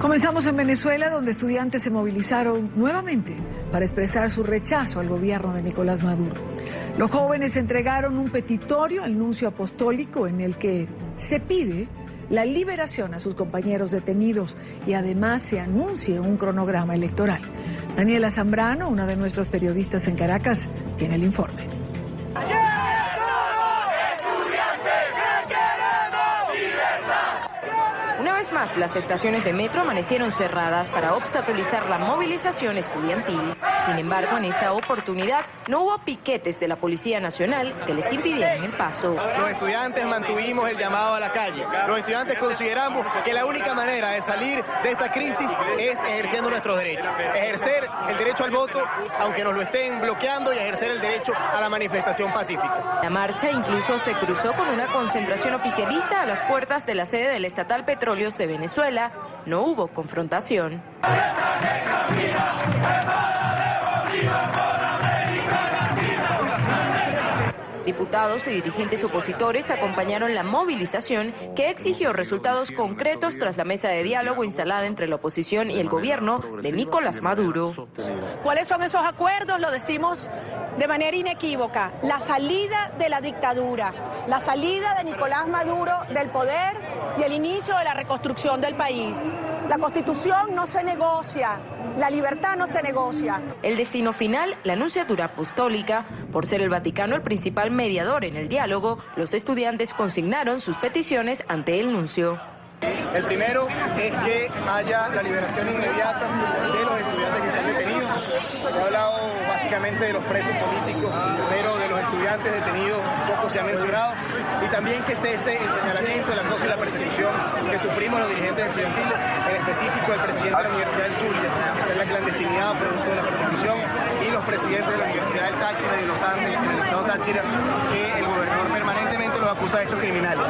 Comenzamos en Venezuela, donde estudiantes se movilizaron nuevamente para expresar su rechazo al gobierno de Nicolás Maduro. Los jóvenes entregaron un petitorio al nuncio apostólico en el que se pide la liberación a sus compañeros detenidos y además se anuncie un cronograma electoral. Daniela Zambrano, una de nuestros periodistas en Caracas, tiene el informe. Una vez más, las estaciones de metro amanecieron cerradas para obstaculizar la movilización estudiantil. Sin embargo, en esta oportunidad no hubo piquetes de la Policía Nacional que les impidieran el paso. Los estudiantes mantuvimos el llamado a la calle. Los estudiantes consideramos que la única manera de salir de esta crisis es ejerciendo nuestros derechos. Ejercer el derecho al voto, aunque nos lo estén bloqueando, y ejercer el derecho a la manifestación pacífica. La marcha incluso se cruzó con una concentración oficialista a las puertas de la sede del Estatal Petróleos de Venezuela. No hubo confrontación. Diputados y dirigentes opositores acompañaron la movilización que exigió resultados concretos tras la mesa de diálogo instalada entre la oposición y el gobierno de Nicolás Maduro. ¿Cuáles son esos acuerdos? Lo decimos de manera inequívoca. La salida de la dictadura, la salida de Nicolás Maduro del poder y el inicio de la reconstrucción del país. La Constitución no se negocia, la libertad no se negocia. El destino final, la Nunciatura Apostólica. Por ser el Vaticano el principal mediador en el diálogo, los estudiantes consignaron sus peticiones ante el nuncio. El primero es que haya la liberación inmediata de los estudiantes que están detenidos. Se ha hablado básicamente de los presos políticos, pero de los estudiantes detenidos poco se ha mencionado. Y también que cese el señalamiento, el acoso y la persecución que sufrimos los dirigentes estudiantiles, en específico el presidente de la Universidad del Zulia, que está en la clandestinidad producto de la persecución, y los presidentes de la Universidad del Táchira y de los Andes, en el estado Táchira, que el gobernador permanentemente los acusa de hechos criminales.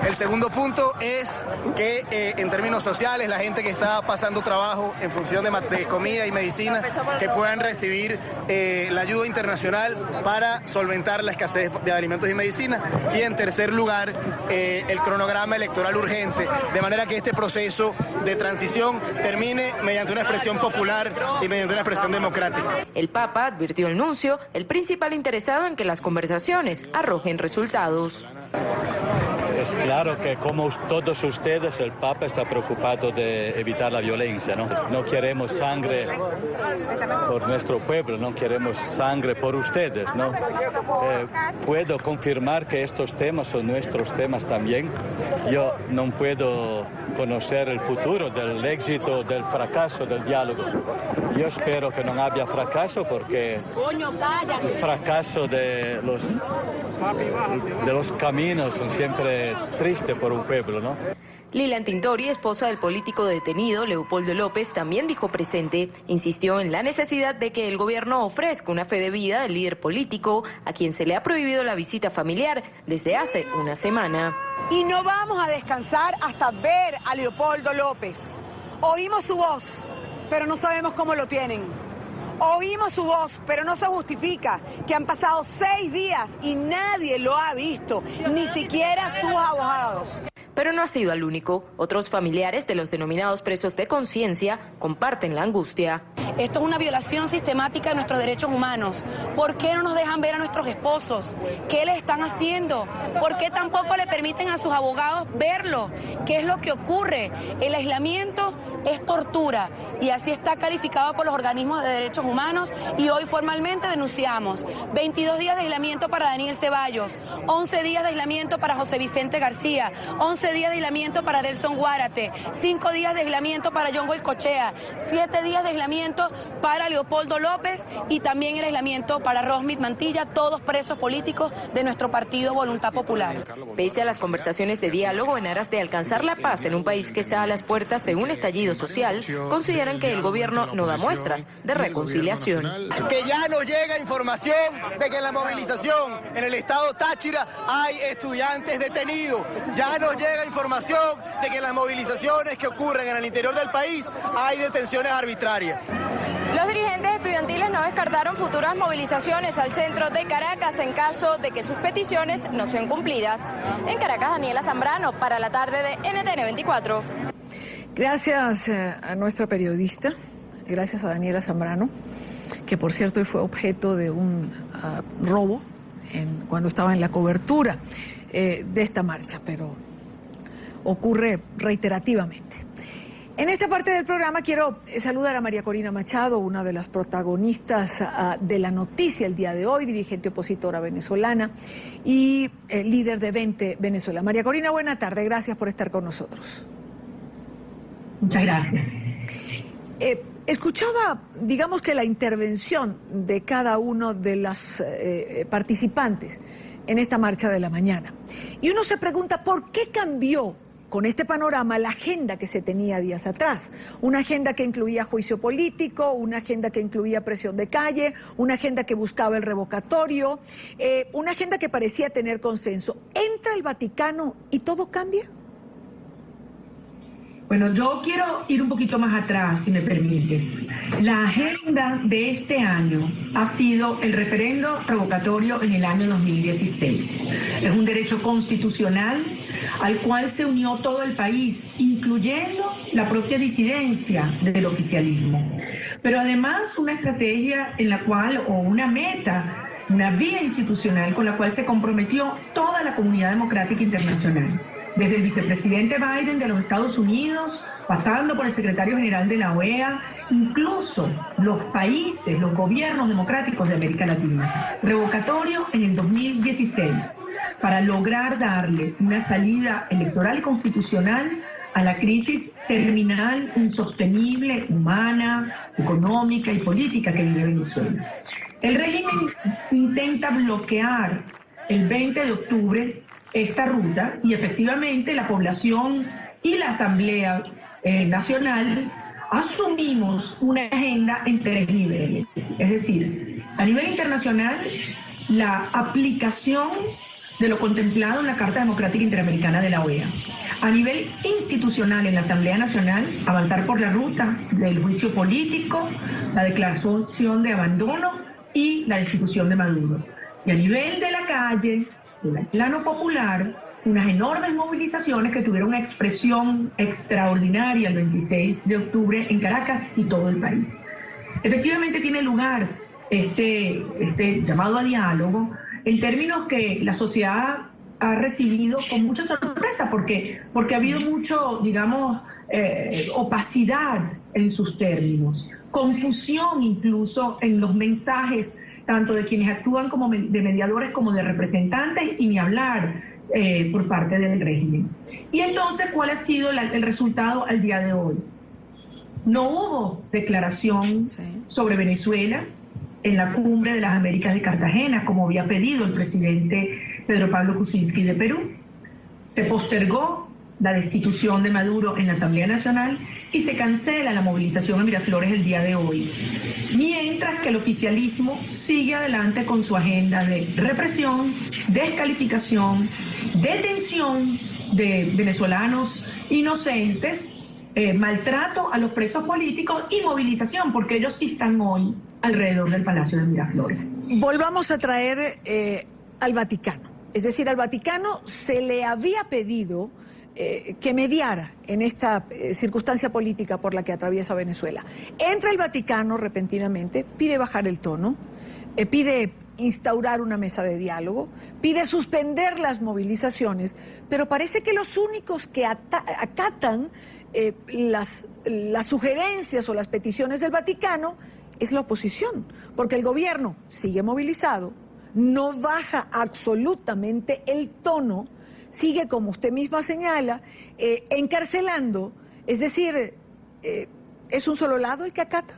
El segundo punto es que en términos sociales, la gente que está pasando trabajo en función de comida y medicina, que puedan recibir la ayuda internacional para solventar la escasez de alimentos y medicina. Y en tercer lugar, el cronograma electoral urgente, de manera que este proceso de transición termine mediante una expresión popular y mediante una expresión democrática. El Papa advirtió al nuncio, el principal interesado en que las conversaciones arrojen resultados. Es claro que como todos ustedes, el Papa está preocupado de evitar la violencia, ¿no? No queremos sangre por nuestro pueblo, no queremos sangre por ustedes, ¿no? Puedo confirmar que estos temas son nuestros temas también. Yo no puedo conocer el futuro del éxito, del fracaso del diálogo. Yo espero que no haya fracaso porque el fracaso de los caminos son siempre tristes por un pueblo, ¿no? Lilian Tintori, esposa del político detenido Leopoldo López, también dijo presente, insistió en la necesidad de que el gobierno ofrezca una fe de vida del líder político a quien se le ha prohibido la visita familiar desde hace una semana. Y no vamos a descansar hasta ver a Leopoldo López. Oímos su voz, pero no sabemos cómo lo tienen. Oímos su voz, pero no se justifica que han pasado 6 días y nadie lo ha visto, ni siquiera sus abogados. Pero no ha sido el único. Otros familiares de los denominados presos de conciencia comparten la angustia. Esto es una violación sistemática de nuestros derechos humanos. ¿Por qué no nos dejan ver a nuestros esposos? ¿Qué les están haciendo? ¿Por qué tampoco le permiten a sus abogados verlo? ¿Qué es lo que ocurre? El aislamiento es tortura y así está calificado por los organismos de derechos humanos y hoy formalmente denunciamos 22 días de aislamiento para Daniel Ceballos, 11 días de aislamiento para José Vicente García, 11 días de aislamiento para Delson Guárate, 5 días de aislamiento para John Goycochea, 7 días de aislamiento para Leopoldo López y también el aislamiento para Rosmith Mantilla, todos presos políticos de nuestro partido Voluntad Popular. Pese a las conversaciones de diálogo en aras de alcanzar la paz en un país que está a las puertas de un estallido social, consideran que el gobierno no da muestras de reconciliación. Que ya nos llega información de que en la movilización en el estado Táchira hay estudiantes detenidos. Ya nos llega información de que en las movilizaciones que ocurren en el interior del país hay detenciones arbitrarias. Los dirigentes estudiantiles no descartaron futuras movilizaciones al centro de Caracas en caso de que sus peticiones no sean cumplidas. En Caracas, Daniela Zambrano, para la tarde de NTN 24. Gracias a nuestra periodista, gracias a Daniela Zambrano, que por cierto fue objeto de un robo cuando estaba en la cobertura de esta marcha, pero ocurre reiterativamente. En esta parte del programa quiero saludar a María Corina Machado, una de las protagonistas de la noticia el día de hoy, dirigente opositora venezolana y líder de 20 Venezuela. María Corina, buena tarde, gracias por estar con nosotros. Muchas gracias. Escuchaba, digamos que la intervención de cada uno de las participantes en esta marcha de la mañana. Y uno se pregunta, ¿por qué cambió con este panorama la agenda que se tenía días atrás? Una agenda que incluía juicio político, una agenda que incluía presión de calle, una agenda que buscaba el revocatorio, una agenda que parecía tener consenso. ¿Entra el Vaticano y todo cambia? Bueno, yo quiero ir un poquito más atrás, si me permites. La agenda de este año ha sido el referendo revocatorio en el año 2016. Es un derecho constitucional al cual se unió todo el país, incluyendo la propia disidencia del oficialismo. Pero además una estrategia en la cual, o una meta, una vía institucional con la cual se comprometió toda la comunidad democrática internacional. Desde el vicepresidente Biden de los Estados Unidos, pasando por el secretario general de la OEA, incluso los países, los gobiernos democráticos de América Latina. Revocatorio en el 2016, para lograr darle una salida electoral y constitucional a la crisis terminal, insostenible, humana, económica y política que vive Venezuela. El régimen intenta bloquear el 20 de octubre esta ruta y efectivamente la población y la Asamblea Nacional asumimos una agenda en 3 niveles. Es decir, a nivel internacional, la aplicación de lo contemplado en la Carta Democrática Interamericana de la OEA. A nivel institucional en la Asamblea Nacional, avanzar por la ruta del juicio político, la declaración de abandono y la destitución de Maduro. Y a nivel de la calle, del plano popular, unas enormes movilizaciones que tuvieron una expresión extraordinaria el 26 de octubre en Caracas y todo el país. Efectivamente tiene lugar este llamado a diálogo en términos que la sociedad ha recibido con mucha sorpresa porque ha habido mucho, digamos, opacidad en sus términos, confusión incluso en los mensajes tanto de quienes actúan como de mediadores como de representantes y ni hablar por parte del régimen. Y entonces, ¿cuál ha sido el resultado al día de hoy? No hubo declaración sobre Venezuela en la Cumbre de las Américas de Cartagena, como había pedido el presidente Pedro Pablo Kuczynski de Perú. Se postergó la destitución de Maduro en la Asamblea Nacional y se cancela la movilización en Miraflores el día de hoy, mientras que el oficialismo sigue adelante con su agenda de represión, descalificación, detención de venezolanos inocentes, maltrato a los presos políticos y movilización, porque ellos sí están hoy alrededor del Palacio de Miraflores. Volvamos a traer al Vaticano. Es decir, al Vaticano se le había pedido que mediara en esta circunstancia política por la que atraviesa Venezuela. Entra el Vaticano repentinamente, pide bajar el tono, pide instaurar una mesa de diálogo, pide suspender las movilizaciones, pero parece que los únicos que acatan las sugerencias o las peticiones del Vaticano es la oposición, porque el gobierno sigue movilizado, no baja absolutamente el tono, sigue, como usted misma señala, encarcelando. Es decir, ¿es un solo lado el que acata?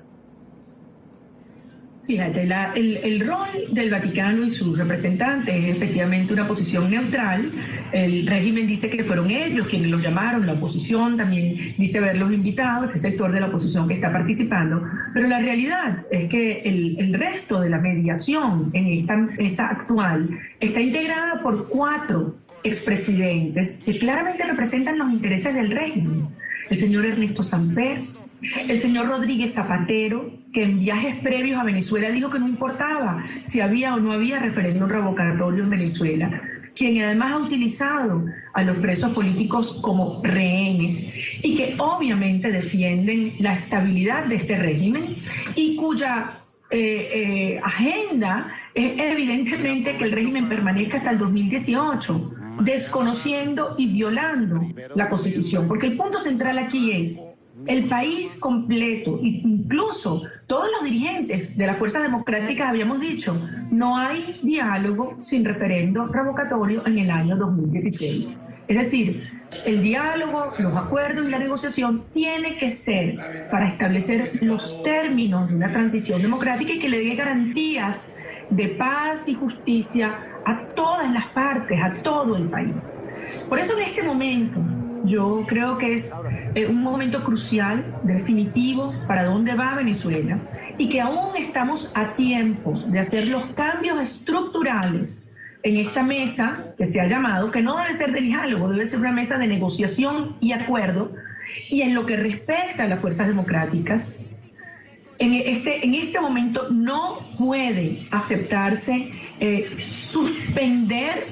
Fíjate, el rol del Vaticano y sus representantes es efectivamente una posición neutral. El régimen dice que fueron ellos quienes los llamaron, la oposición también dice haberlos invitado, este sector de la oposición que está participando, pero la realidad es que el resto de la mediación en esta mesa actual está integrada por 4 expresidentes que claramente representan los intereses del régimen. El señor Ernesto Samper, el señor Rodríguez Zapatero, que en viajes previos a Venezuela dijo que no importaba si había o no había referéndum revocatorio en Venezuela, quien además ha utilizado a los presos políticos como rehenes y que obviamente defienden la estabilidad de este régimen y cuya agenda es evidentemente que el régimen permanezca hasta el 2018, desconociendo y violando la Constitución. Porque el punto central aquí es el país completo, incluso todos los dirigentes de las fuerzas democráticas habíamos dicho, no hay diálogo sin referendo revocatorio en el año 2016. Es decir, el diálogo, los acuerdos y la negociación tiene que ser para establecer los términos de una transición democrática y que le dé garantías de paz y justicia a todas las partes, a todo el país. Por eso en este momento yo creo que es un momento crucial, definitivo, para dónde va Venezuela y que aún estamos a tiempo de hacer los cambios estructurales en esta mesa que se ha llamado, que no debe ser de diálogo, debe ser una mesa de negociación y acuerdo, y en lo que respecta a las fuerzas democráticas, en este momento no puede aceptarse suspender,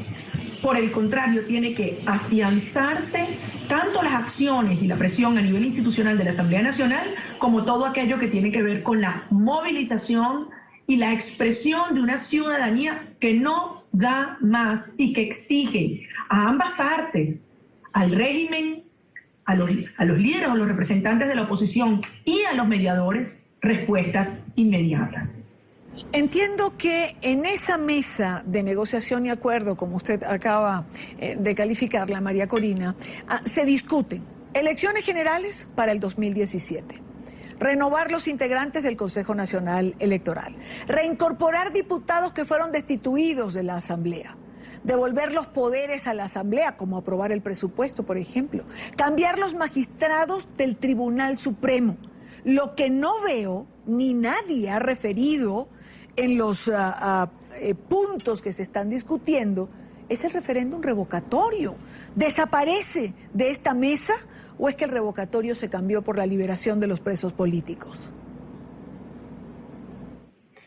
por el contrario, tiene que afianzarse tanto las acciones y la presión a nivel institucional de la Asamblea Nacional como todo aquello que tiene que ver con la movilización y la expresión de una ciudadanía que no da más y que exige a ambas partes, al régimen, a los líderes o los representantes de la oposición y a los mediadores, respuestas inmediatas. Entiendo que en esa mesa de negociación y acuerdo, como usted acaba de calificarla, María Corina, se discuten elecciones generales para el 2017. Renovar los integrantes del Consejo Nacional Electoral, reincorporar diputados que fueron destituidos de la Asamblea, devolver los poderes a la Asamblea, como aprobar el presupuesto, por ejemplo, cambiar los magistrados del Tribunal Supremo. Lo que no veo, ni nadie ha referido en los puntos que se están discutiendo, es el referéndum revocatorio. ¿Desaparece de esta mesa o es que el revocatorio se cambió por la liberación de los presos políticos?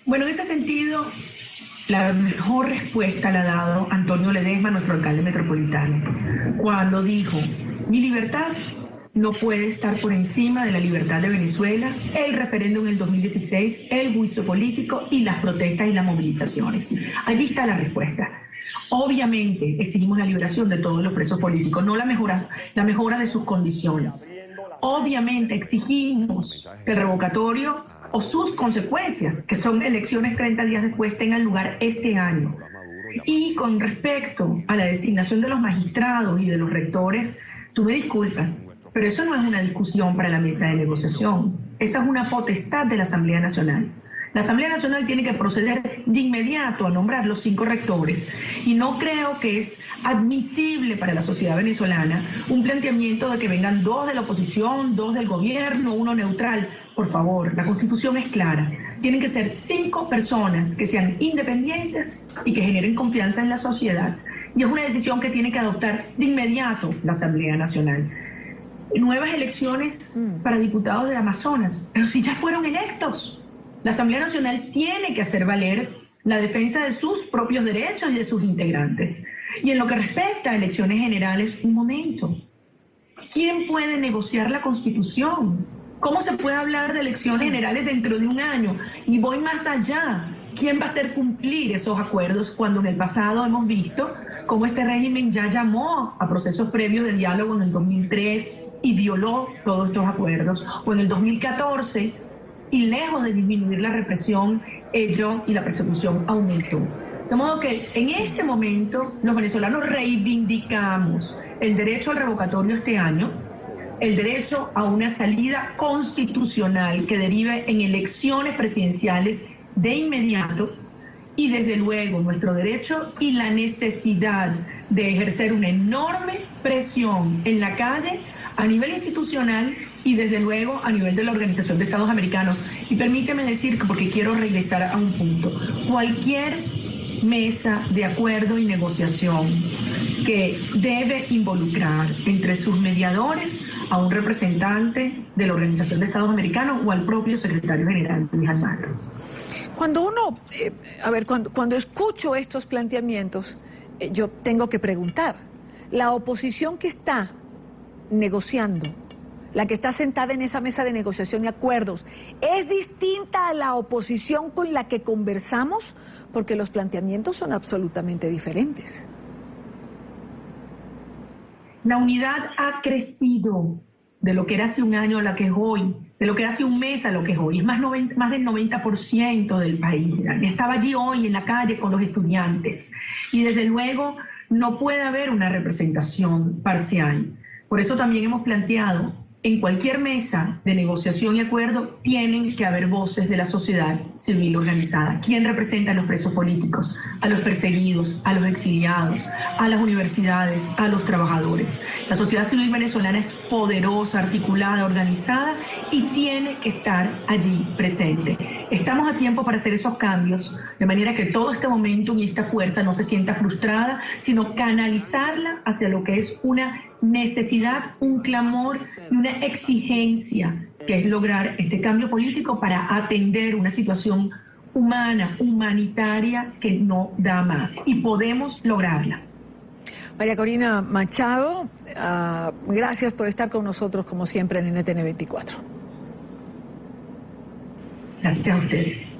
Bueno, en ese sentido, la mejor respuesta la ha dado Antonio Ledesma, nuestro alcalde metropolitano, cuando dijo: mi libertad no puede estar por encima de la libertad de Venezuela, el referéndum en el 2016, el juicio político y las protestas y las movilizaciones. Allí está la respuesta. Obviamente exigimos la liberación de todos los presos políticos, no la mejora de sus condiciones. Obviamente exigimos que el revocatorio o sus consecuencias, que son elecciones 30 días después, tengan lugar este año. Y con respecto a la designación de los magistrados y de los rectores, tú me disculpas, pero eso no es una discusión para la mesa de negociación. Esa es una potestad de la Asamblea Nacional. La Asamblea Nacional tiene que proceder de inmediato a nombrar los 5 rectores y no creo que es admisible para la sociedad venezolana un planteamiento de que vengan 2 de la oposición, 2 del gobierno, 1 neutral. Por favor, la Constitución es clara. Tienen que ser 5 personas que sean independientes y que generen confianza en la sociedad. Y es una decisión que tiene que adoptar de inmediato la Asamblea Nacional. Nuevas elecciones para diputados del Amazonas, pero si ya fueron electos. La Asamblea Nacional tiene que hacer valer la defensa de sus propios derechos y de sus integrantes. Y en lo que respecta a elecciones generales, un momento. ¿Quién puede negociar la Constitución? ¿Cómo se puede hablar de elecciones generales dentro de un año? Y voy más allá. ¿Quién va a hacer cumplir esos acuerdos cuando en el pasado hemos visto cómo este régimen ya llamó a procesos previos de diálogo en el 2003 y violó todos estos acuerdos? O en el 2014, y lejos de disminuir la represión, ello y la persecución aumentó. De modo que en este momento los venezolanos reivindicamos el derecho al revocatorio este año, el derecho a una salida constitucional que derive en elecciones presidenciales de inmediato y desde luego nuestro derecho y la necesidad de ejercer una enorme presión en la calle a nivel institucional y desde luego a nivel de la Organización de Estados Americanos. Y permíteme decir, porque quiero regresar a un punto, cualquier mesa de acuerdo y negociación que debe involucrar entre sus mediadores a un representante de la Organización de Estados Americanos o al propio secretario general, Luis Almagro. Cuando uno, cuando escucho estos planteamientos, yo tengo que preguntar, la oposición que está negociando, la que está sentada en esa mesa de negociación y acuerdos, ¿es distinta a la oposición con la que conversamos? Porque los planteamientos son absolutamente diferentes. La unidad ha crecido de lo que era hace un año a lo que es hoy, de lo que era hace un mes a lo que es hoy. Es más del 90% del país. Estaba allí hoy en la calle con los estudiantes. Y desde luego no puede haber una representación parcial. Por eso también hemos planteado, en cualquier mesa de negociación y acuerdo, tienen que haber voces de la sociedad civil organizada. ¿Quién representa a los presos políticos, a los perseguidos, a los exiliados, a las universidades, a los trabajadores? La sociedad civil venezolana es poderosa, articulada, organizada y tiene que estar allí presente. Estamos a tiempo para hacer esos cambios, de manera que todo este momentum y esta fuerza no se sienta frustrada, sino canalizarla hacia lo que es una necesidad, un clamor y una exigencia, que es lograr este cambio político para atender una situación humana, humanitaria que no da más. Y podemos lograrla. María Corina Machado, gracias por estar con nosotros como siempre en NTN 24. Gracias a ustedes.